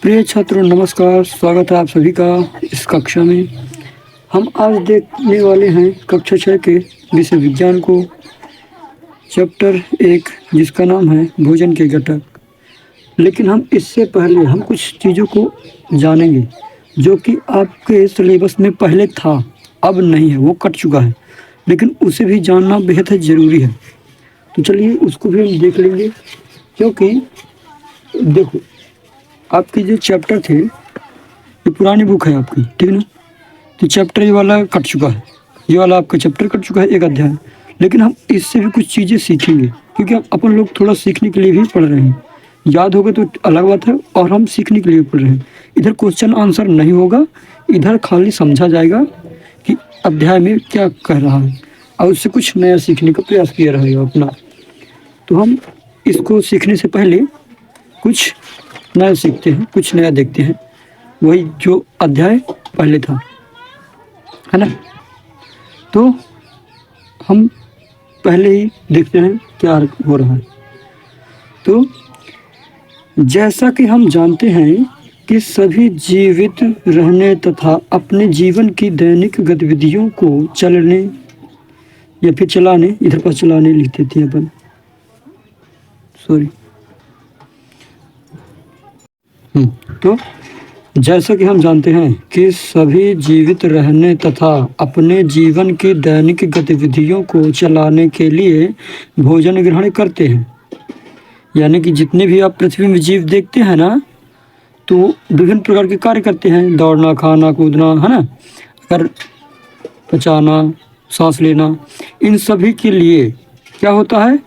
प्रिय छात्रों नमस्कार, स्वागत है आप सभी का इस कक्षा में। हम आज देखने वाले हैं कक्षा 6 के विषय विज्ञान को, चैप्टर 1 जिसका नाम है भोजन के घटक। लेकिन हम इससे पहले हम कुछ चीज़ों को जानेंगे जो कि आपके सिलेबस में पहले था, अब नहीं है, वो कट चुका है, लेकिन उसे भी जानना बेहद ज़रूरी है। तो चलिए उसको भी हम देख लेंगे, क्योंकि देखो आपके जो चैप्टर थे ये पुरानी बुक है आपकी, ठीक ना। तो चैप्टर ये वाला कट चुका है, ये वाला आपका चैप्टर कट चुका है, एक अध्याय। लेकिन हम इससे भी कुछ चीज़ें सीखेंगे, क्योंकि अपन लोग थोड़ा सीखने के लिए भी पढ़ रहे हैं। याद होगा तो अलग बात है, और हम सीखने के लिए पढ़ रहे हैं। इधर क्वेश्चन आंसर नहीं होगा, इधर खाली समझा जाएगा कि अध्याय में क्या कह रहा है, और उससे कुछ नया सीखने का प्रयास किया रहेगा अपना। तो हम इसको सीखने से पहले कुछ नया सीखते हैं, कुछ नया देखते हैं, वही जो अध्याय पहले था, है ना। तो हम पहले ही देखते हैं क्या हो रहा है। तो जैसा कि हम जानते हैं कि सभी जीवित रहने तथा अपने जीवन की दैनिक गतिविधियों को चलने या फिर चलाने, इधर पर चलाने लिखते थे अपन, सॉरी। तो जैसा कि हम जानते हैं कि सभी जीवित रहने तथा अपने जीवन की दैनिक गतिविधियों को चलाने के लिए भोजन ग्रहण करते हैं। यानी कि जितने भी आप पृथ्वी में जीव देखते हैं ना, तो विभिन्न प्रकार के कार्य करते हैं, दौड़ना, खाना, कूदना, है ना, अगर पचाना, सांस लेना, इन सभी के लिए क्या होता है,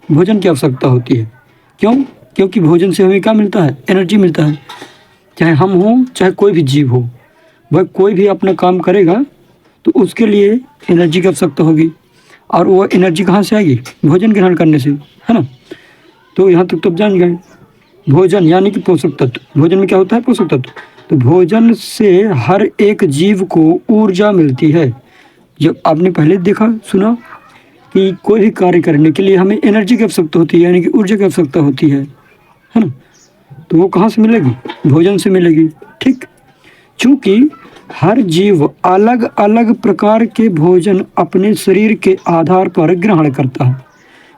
भोजन की आवश्यकता होती है। क्यों? क्योंकि भोजन से हमें क्या मिलता है, एनर्जी मिलता है। चाहे हम हों, चाहे कोई भी जीव हो, वह कोई भी अपना काम करेगा तो उसके लिए एनर्जी की आवश्यकता होगी, और वो एनर्जी कहाँ से आएगी, भोजन ग्रहण करने से, है ना। तो यहाँ तक तो जान गए। भोजन यानी कि पोषक तत्व, भोजन में क्या होता है, पोषक तत्व। तो भोजन से हर एक जीव को ऊर्जा मिलती है। जब आपने पहले देखा सुना कि कोई भी कार्य करने के लिए हमें एनर्जी की आवश्यकता होती है, यानी कि ऊर्जा की आवश्यकता होती है ना। तो वो कहाँ से मिलेगी, भोजन से मिलेगी, ठीक। चूँकि हर जीव अलग अलग प्रकार के भोजन अपने शरीर के आधार पर ग्रहण करता है,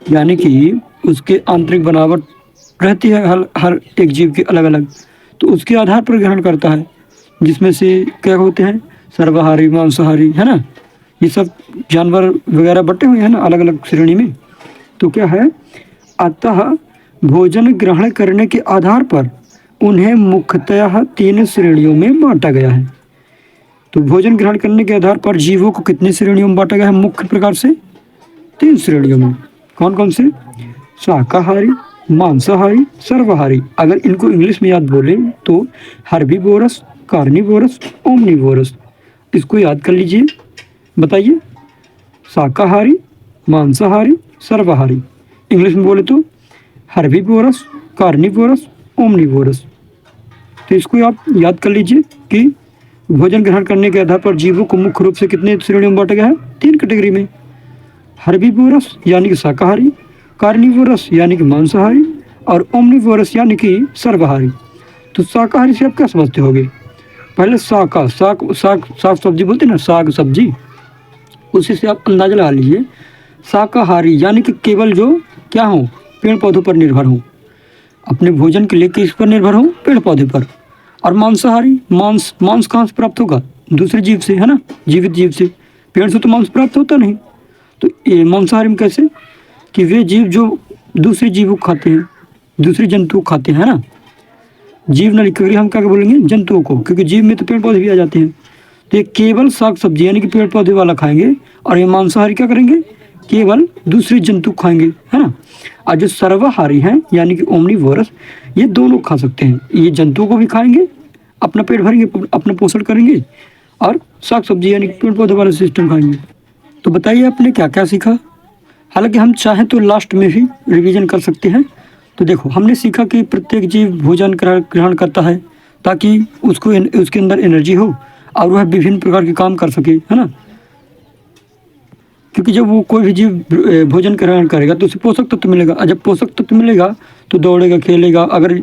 यानी कि उसके आंतरिक बनावट रहती है हर एक जीव की अलग अलग, तो उसके आधार पर ग्रहण करता है। जिसमें से क्या होते हैं, सर्वाहारी, मांसाहारी, है ना, ये सब जानवर वगैरह बटे हुए हैं ना अलग अलग श्रेणी में। तो क्या है, अतः भोजन ग्रहण करने के आधार पर उन्हें मुख्यतः 3 श्रेणियों में बांटा गया है। तो भोजन ग्रहण करने के आधार पर जीवों को कितनी श्रेणियों में बांटा गया है, मुख्य प्रकार से 3 श्रेणियों में। कौन कौन से, शाकाहारी, मांसाहारी, सर्वाहारी। अगर इनको इंग्लिश में याद बोलें तो हर्बीवोरस, कार्निवोरस, ओमनिवोरस। इसको याद कर लीजिए, बताइए, शाकाहारी, मांसाहारी, सर्वाहारी। इंग्लिश में बोले तो हर्बीवोरस, कार्निवोरस, ओमनिवोरस। तो इसको आप याद कर लीजिए कि भोजन ग्रहण करने के आधार पर जीवों को मुख्य रूप से कितने श्रेणियों में बांटा गया है, 3 कैटेगरी में। हर्बीवोरस यानी कि शाकाहारी, कार्निवोरस यानी कि मांसाहारी, और ओमनिवोरस यानी कि सर्वाहारी। तो शाकाहारी से आप क्या समझते होगे, पहले साग सब्जी बोलते हैं ना, साग सब्जी, उसी से आप अंदाजा लगा लीजिए। शाकाहारी यानी कि केवल जो क्या हो, पेड़ पौधों पर निर्भर हो, अपने भोजन के लिए किस पर निर्भर हो, पेड़ पौधे पर। और मांसाहारी, मांस कहाँ से प्राप्त होगा, दूसरे जीव से, है ना, जीवित जीव से। पेड़ से तो मांस प्राप्त होता नहीं। तो ये मांसाहारी में कैसे, कि वे जीव जो दूसरे जीवों को खाते हैं, दूसरे जंतुओं को खाते हैं ना। जीव न लिखकर हम क्या बोलेंगे, जंतुओं को, क्योंकि जीव में तो पेड़ पौधे भी आ जाते हैं। तो ये केवल साग सब्जी यानी कि पेड़ पौधे वाला खाएंगे, और ये मांसाहारी क्या करेंगे, केवल दूसरे जंतु खाएंगे, है ना। और जो सर्वाहारी हैं यानी कि ओमनिवोरस, ये दोनों खा सकते हैं, ये जंतुओं को भी खाएंगे, अपना पेट भरेंगे, अपना पोषण करेंगे, और साग सब्जी यानी कि पेड़ पौधे वाला सिस्टम खाएंगे। तो बताइए आपने क्या क्या सीखा। हालांकि हम चाहें तो लास्ट में भी रिवीजन कर सकते हैं। तो देखो, हमने सीखा कि प्रत्येक जीव भोजन ग्रहण करता है ताकि उसको उसके अंदर एनर्जी हो और वह विभिन्न प्रकार के काम कर सके, है ना। क्योंकि जब वो कोई भी जीव भोजन ग्रहण करेगा तो उसे पोषक तत्व मिलेगा, और जब पोषक तत्व मिलेगा तो दौड़ेगा, खेलेगा। अगर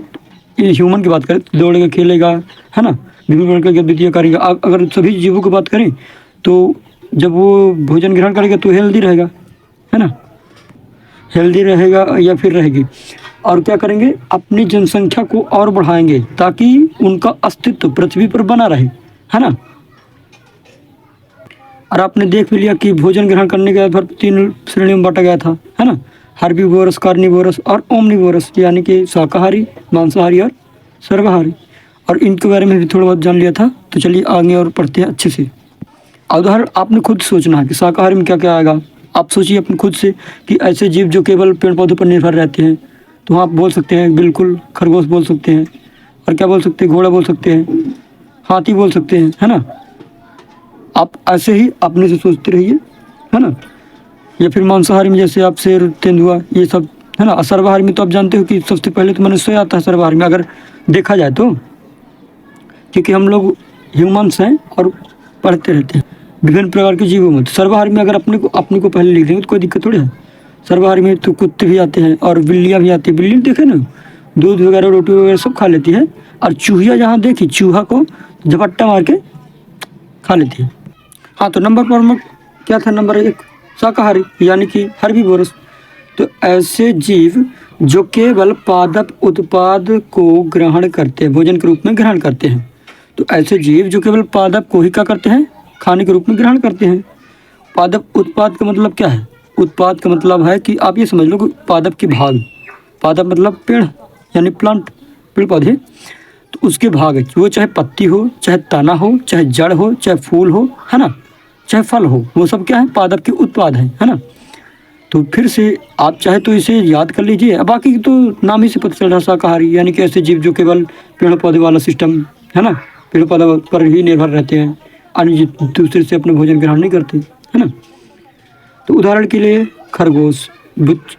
ये ह्यूमन की बात करें तो दौड़ेगा, खेलेगा, है ना, विभिन्न प्रकार की गतिविधियाँ करेगा। अगर सभी जीवों की बात करें तो जब वो भोजन ग्रहण करेगा तो हेल्दी रहेगा, है ना, हेल्दी रहेगा या फिर रहेगी। और क्या करेंगे, अपनी जनसंख्या को और बढ़ाएंगे ताकि उनका अस्तित्व पृथ्वी पर बना रहे, है ना। और आपने देख भी लिया कि भोजन ग्रहण करने के बाद 3 श्रेणियों में बांटा गया था, है ना, हर्बीवोरस, कार्निवोरस और ओमनिवोरस, यानी कि शाकाहारी, मांसाहारी और सर्वाहारी। और इनके बारे में भी थोड़ा बहुत जान लिया था। तो चलिए आगे और पढ़ते हैं अच्छे से। उदाहरण आपने खुद सोचना है कि शाकाहारी में क्या क्या आएगा। आप सोचिए अपने खुद से कि ऐसे जीव जो केवल पेड़ पौधों पर निर्भर रहते हैं, तो आप बोल सकते हैं बिल्कुल खरगोश बोल सकते हैं, और क्या बोल सकते हैं, घोड़ा बोल सकते हैं, हाथी बोल सकते हैं, है ना। आप ऐसे ही अपने से सोचते रहिए, है ना। या फिर मांसाहारी में जैसे आप शेर, तेंदुआ, ये सब, है ना। सर्वाहारी में तो आप जानते हो कि सबसे पहले तो मनुष्य आता है सर्वाहारी में, अगर देखा जाए तो, क्योंकि हम लोग ह्यूमन्स हैं और पढ़ते रहते हैं विभिन्न प्रकार के जीवों में। तो सर्वाहारी में अगर अपने को पहले लिख देंगे तो कोई दिक्कत थोड़ी है। सर्वाहारी में तो कुत्ते भी आते हैं और बिल्लियाँ भी आती है। बिल्ली देखे ना, दूध वगैरह, रोटी वगैरह सब खा लेती है। और चूहिया जहाँ देखी, चूहा को झपट्टा मार के खा लेती है। हाँ, तो नंबर पर क्या था, नंबर 1 शाकाहारी यानी कि हर्बीवोरस। तो ऐसे जीव जो केवल पादप उत्पाद को ग्रहण करते हैं, भोजन के रूप में ग्रहण करते हैं। तो ऐसे जीव जो केवल पादप को ही क्या करते हैं, खाने के रूप में ग्रहण करते हैं। पादप उत्पाद का मतलब क्या है, उत्पाद का मतलब है कि आप ये समझ लो कि पादप के भाग, पादप मतलब पेड़ यानी प्लांट, पेड़ पौधे, तो उसके भाग है, वो चाहे पत्ती हो, चाहे तना हो, चाहे जड़ हो, चाहे फूल हो, है ना, चाहे फल हो, वो सब क्या है, पादप के उत्पाद हैं, है ना। तो फिर से आप चाहे तो इसे याद कर लीजिए। अब बाकी तो नाम ही से पता चल रहा शाकाहारी यानी कि ऐसे जीव जो केवल पेड़ पौधे वाला सिस्टम, है ना, पेड़ पौधे पर ही निर्भर रहते हैं, अन्य दूसरे से अपना भोजन ग्रहण नहीं करते, है ना। तो उदाहरण के लिए खरगोश,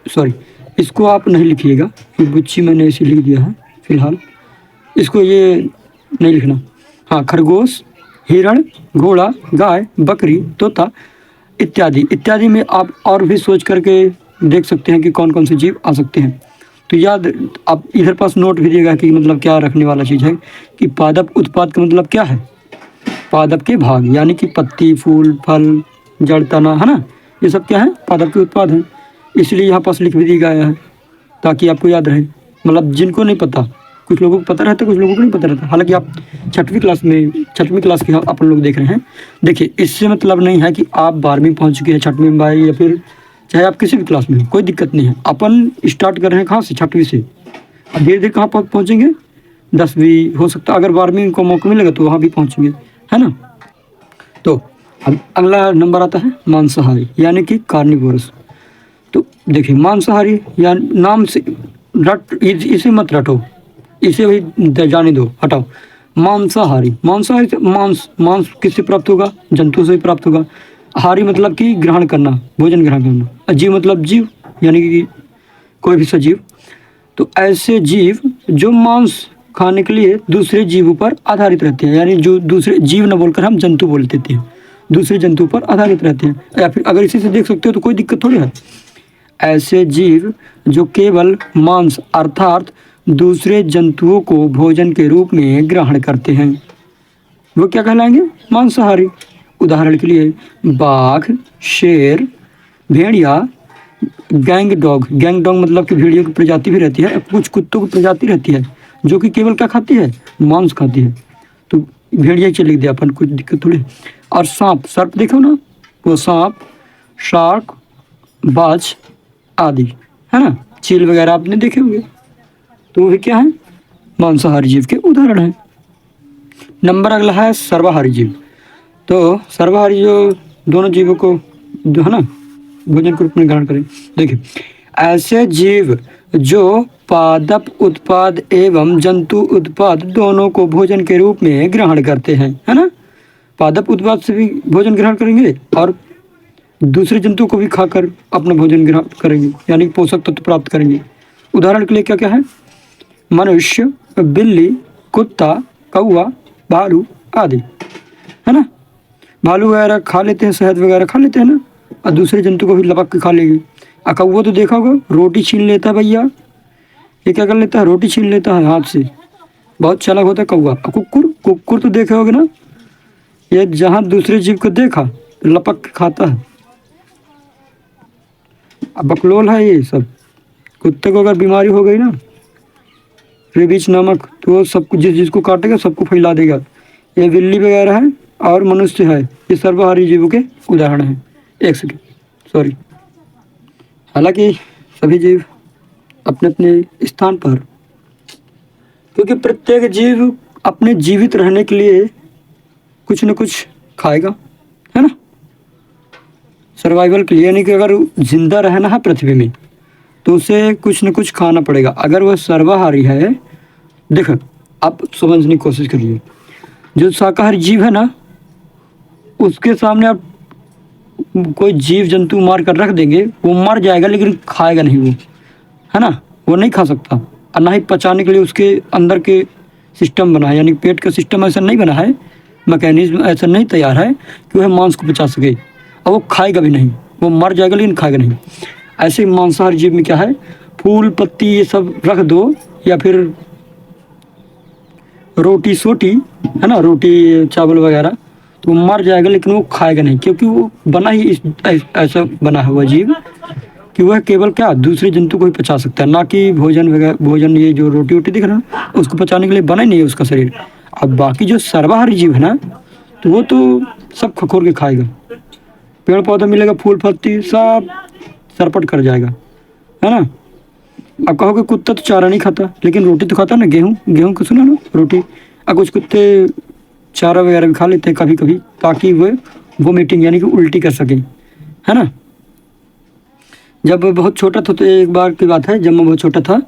सॉरी इसको आप नहीं लिखिएगा कि बुच्ची मैंने इसे लिख दिया है फिलहाल, इसको ये नहीं लिखना। हाँ, खरगोश, हिरण, घोड़ा, गाय, बकरी, तोता इत्यादि। इत्यादि में आप और भी सोच करके देख सकते हैं कि कौन कौन से जीव आ सकते हैं। तो याद, आप इधर पास नोट भी दिएगा कि मतलब क्या रखने वाला चीज़ है कि पादप उत्पाद का मतलब क्या है, पादप के भाग यानी कि पत्ती, फूल, फल, जड़, तना, है ना, ये सब क्या है, पादप के उत्पाद हैं। इसलिए यहाँ पास लिख भी दिया गया है ताकि आपको याद रहे। मतलब जिनको नहीं पता, कुछ लोगों को पता रहता है, कुछ लोगों को नहीं पता रहता। हालांकि आप 6वीं क्लास के अपन लोग देख रहे हैं। देखिए, इससे मतलब नहीं है कि आप 12वीं पहुंच चुके हैं, 6वीं में या फिर चाहे आप किसी भी क्लास में हो, कोई दिक्कत नहीं है। अपन स्टार्ट कर रहे हैं कहाँ से, 6वीं से। अब धीरे धीरे कहाँ पहुँचेंगे, 10वीं, हो सकता है अगर 12वीं को मौका मिलेगा तो वहाँ भी पहुँचेंगे, है ना। तो अब अगला नंबर आता है मांसाहारी यानी कि कार्निवोरस। तो देखिए, मांसाहारी या नाम से इसे मत रटो, इसे भी जाने दो, हटाओ। मांसाहारी, मांसाहारी से मांस किससे प्राप्त होगा, जंतु से प्राप्त होगा। हारी मतलब कि ग्रहण करना, भोजन ग्रहण करना। जीव मतलब जीव यानी कि कोई भी सजीव। तो ऐसे जीव जो मांस खाने के लिए दूसरे जीवों पर आधारित रहते हैं, यानी जो दूसरे जीव न बोलकर हम जंतु बोल देते हैं, दूसरे जंतु पर आधारित रहते हैं। या फिर अगर इसी से देख सकते हो तो कोई दिक्कत थोड़ी है। ऐसे जीव जो केवल मांस अर्थात दूसरे जंतुओं को भोजन के रूप में ग्रहण करते हैं, वो क्या कहलाएंगे, मांसाहारी। उदाहरण के लिए बाघ, शेर, भेड़िया, गैंग डॉग मतलब कि भेड़ियों की प्रजाति भी रहती है, कुछ कुत्तों की प्रजाति रहती है जो कि केवल क्या खाती है, मांस खाती है। तो भेड़िया चल लिख दिया अपन, कुछ दिक्कत थोड़ी। और सांप, सर्प देखो ना, वो सांप, शार्क, बाज आदि, है ना, चील वगैरह आपने देखे होंगे। तो वो क्या है, मांसाहारी जीव के उदाहरण हैं। नंबर अगला है सर्वाहारी जीव। तो सर्वाहारी जो दोनों जीवों को जो है ना भोजन के रूप में ग्रहण करें। देखिए, ऐसे जीव जो पादप उत्पाद एवं जंतु उत्पाद दोनों को भोजन के रूप में ग्रहण करते हैं, है ना। पादप उत्पाद से भी भोजन ग्रहण करेंगे और दूसरे जंतु को भी खाकर अपना भोजन ग्रहण करेंगे, यानी पोषक तत्व प्राप्त करेंगे। उदाहरण के लिए क्या क्या है, मनुष्य, बिल्ली, कुत्ता, कौवा, भालू आदि, है ना। भालू वगैरह खा लेते हैं, शहद वगैरह खा लेते हैं ना, और दूसरे जंतु को भी लपक के खा लेंगे। और कौवा तो देखा होगा, रोटी छीन लेता है भैया, ये क्या कर लेता है, रोटी छीन लेता है हाथ से, बहुत चालाक होता है कौवा। कुकुर कुकुर तो देखे होगे ना, ये जहाँ दूसरे जीव को देखा तो लपक के खाता है। अब बकलोल है ये सब। कुत्ते को अगर बीमारी हो गई ना, रेबीज नामक, तो वो सबको जिसको काटेगा सबको फैला देगा। ये बिल्ली वगैरह है और मनुष्य है, ये सर्वहारी जीवों के उदाहरण हैं। एक सेकेंड, सॉरी। हालांकि सभी जीव अपने अपने स्थान पर, क्योंकि प्रत्येक जीव अपने जीवित रहने के लिए कुछ न कुछ खाएगा, है ना, सर्वाइवल के लिए। यानी कि अगर जिंदा रहना है पृथ्वी में तो उसे कुछ न कुछ खाना पड़ेगा। अगर वह सर्वाहारी है, देखो आप समझने की कोशिश करिए, जो शाकाहारी जीव है ना, उसके सामने आप कोई जीव जंतु मार कर रख देंगे, वो मर जाएगा लेकिन खाएगा नहीं वो, है ना, वो नहीं खा सकता। और ना ही पचाने के लिए उसके अंदर के सिस्टम बना है, यानी पेट का सिस्टम ऐसा नहीं बना है, मैकेनिज्म ऐसा नहीं तैयार है कि वह मांस को पचा सके। और वो खाएगा भी नहीं, वो मर जाएगा लेकिन खाएगा नहीं। ऐसे ही मांसाहारी जीव में क्या है, फूल पत्ती ये सब रख दो, या फिर रोटी सोटी, है ना, रोटी चावल वगैरह, तो वो मर जाएगा लेकिन वो खाएगा नहीं, क्योंकि वो बना ही ऐसा बना हुआ जीव कि वह केवल क्या दूसरे जंतु को ही पचा सकता है, ना कि भोजन वगैरह। भोजन ये जो रोटी वोटी दिख रहा है उसको पचाने के लिए बना ही नहीं है उसका शरीर। अब बाकी जो सर्वाहारी जीव है ना, तो वो तो सब खखोर के खाएगा। पेड़ पौधा मिलेगा, फूल पत्ती सब सरपट कर जाएगा, है ना। अब कहोगे कुत्ता तो चारा नहीं खाता, लेकिन रोटी तो खाता ना, गेहूँ गेहूँ को सुना ना, रोटी। अब कुछ कुत्ते चारा वगैरह भी खा लेते हैं कभी कभी, ताकि वह वोमिटिंग यानी कि उल्टी कर सके, है ना। जब बहुत छोटा था, तो एक बार की बात है, जब मैं बहुत छोटा था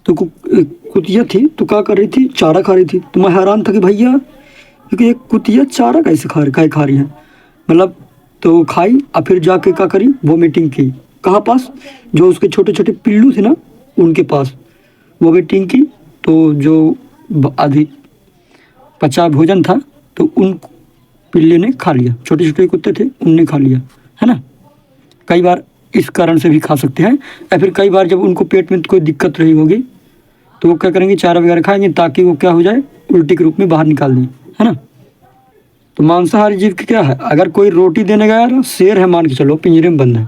तो कुतिया थी, तो क्या कर रही थी, चारा खा रही थी। तो मैं हैरान था कि भैया, क्योंकि एक कुतिया चारा कैसे खा रही है, मतलब। तो खाई और फिर जाके क्या करी, वोमिटिंग की। कहाँ पास, जो उसके छोटे छोटे पिल्लू थे ना, उनके पास वोमिटिंग की। तो जो आधी पचा भोजन था, तो उन पिल्ले ने खा लिया, छोटे छोटे कुत्ते थे उनने खा लिया, है ना। कई बार इस कारण से भी खा सकते हैं, या फिर कई बार जब उनको पेट में कोई दिक्कत रही होगी तो वो क्या करेंगे, चारा वगैरह खाएंगे ताकि वो क्या हो जाए, उल्टी के रूप में बाहर निकाल दें, है ना। तो मांसाहारी जीव की क्या है, अगर कोई रोटी देने गया ना, शेर है मान के चलो, पिंजरे में बंद है,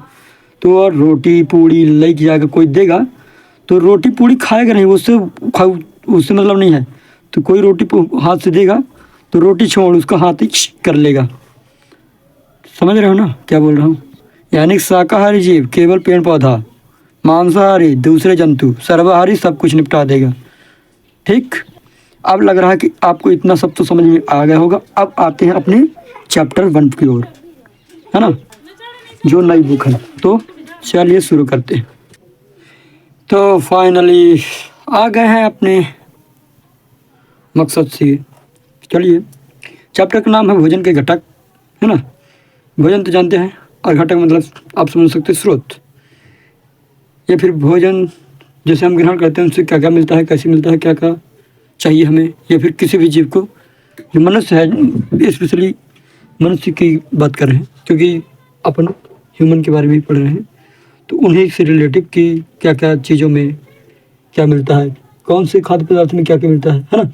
तो और रोटी पूड़ी लेके जाकर कोई देगा, तो रोटी पूड़ी खाएगा नहीं, उससे मतलब नहीं है। तो कोई रोटी हाथ से देगा तो रोटी छोड़ उसका हाथ ही कर लेगा। समझ रहे हो ना क्या बोल रहा हूँ। यानी शाकाहारी जीव केवल पेड़ पौधा, मांसाहारी दूसरे जंतु, सर्वाहारी सब कुछ निपटा देगा। ठीक, अब लग रहा है कि आपको इतना सब तो समझ में आ गया होगा। अब आते हैं अपने चैप्टर 1 की ओर, है ना, जो नई बुक है। तो चलिए शुरू करते हैं। तो फाइनली आ गए हैं अपने मकसद से। चलिए, चैप्टर का नाम है भोजन के घटक, है ना। भोजन तो जानते हैं, और घटक मतलब आप समझ सकते हैं स्रोत, या फिर भोजन जैसे हम ग्रहण करते हैं उनसे क्या क्या मिलता है, कैसे मिलता है, क्या क्या चाहिए हमें, या फिर किसी भी जीव को। जो मनुष्य है, स्पेशली मनुष्य की बात कर रहे हैं, क्योंकि अपन ह्यूमन के बारे में पढ़ रहे हैं, तो उन्हीं से रिलेटिव कि क्या क्या चीज़ों में क्या मिलता है, कौन से खाद्य पदार्थ में क्या क्या मिलता है ना।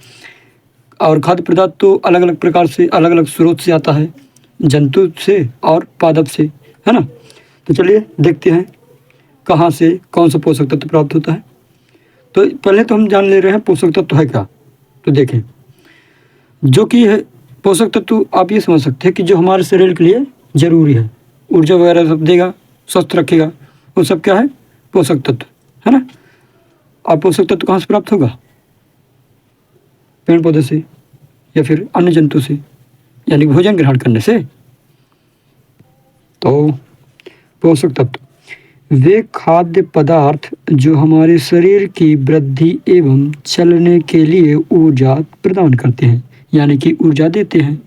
और खाद्य पदार्थ तो अलग अलग प्रकार से, अलग अलग स्रोत से आता है, जंतु से और पादप से, है ना। तो चलिए देखते हैं कहाँ से कौन सा पोषक तत्व प्राप्त होता है। तो पहले तो हम जान ले रहे हैं पोषक तत्व है क्या। तो देखें, जो कि है पोषक तत्व, आप ये समझ सकते हैं कि जो हमारे शरीर के लिए ज़रूरी है, ऊर्जा वगैरह सब देगा, स्वस्थ रखेगा, वो सब क्या है, पोषक तत्व, है ना। और पोषक तत्व कहाँ से प्राप्त होगा, पेड़ पौधे से या फिर अन्य जंतु से, यानी भोजन ग्रहण करने से। तो पोषक तत्व वे खाद्य पदार्थ जो हमारे शरीर की वृद्धि एवं चलने के लिए ऊर्जा प्रदान करते हैं, यानी कि ऊर्जा देते हैं,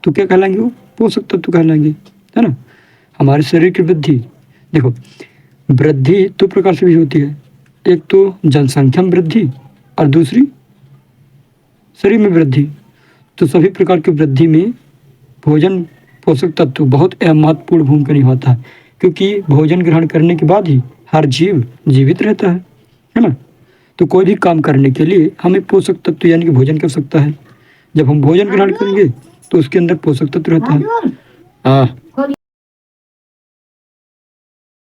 तो क्या कहलाएंगे, वो पोषक तत्व कहलाएंगे, है ना। हमारे शरीर की वृद्धि, देखो वृद्धि दो प्रकार से भी होती है, एक तो जनसंख्या में वृद्धि और दूसरी शरीर में वृद्धि। तो सभी प्रकार की वृद्धि में भोजन पोषक तत्व बहुत महत्वपूर्ण भूमिका निभाता है, क्योंकि भोजन ग्रहण करने के बाद ही हर जीव जीवित रहता है ना। तो कोई भी काम करने के लिए हमें पोषक तत्व यानी कि भोजन की आवश्यकता है। जब हम भोजन ग्रहण करेंगे तो उसके अंदर पोषक तत्व रहता है। हाँ।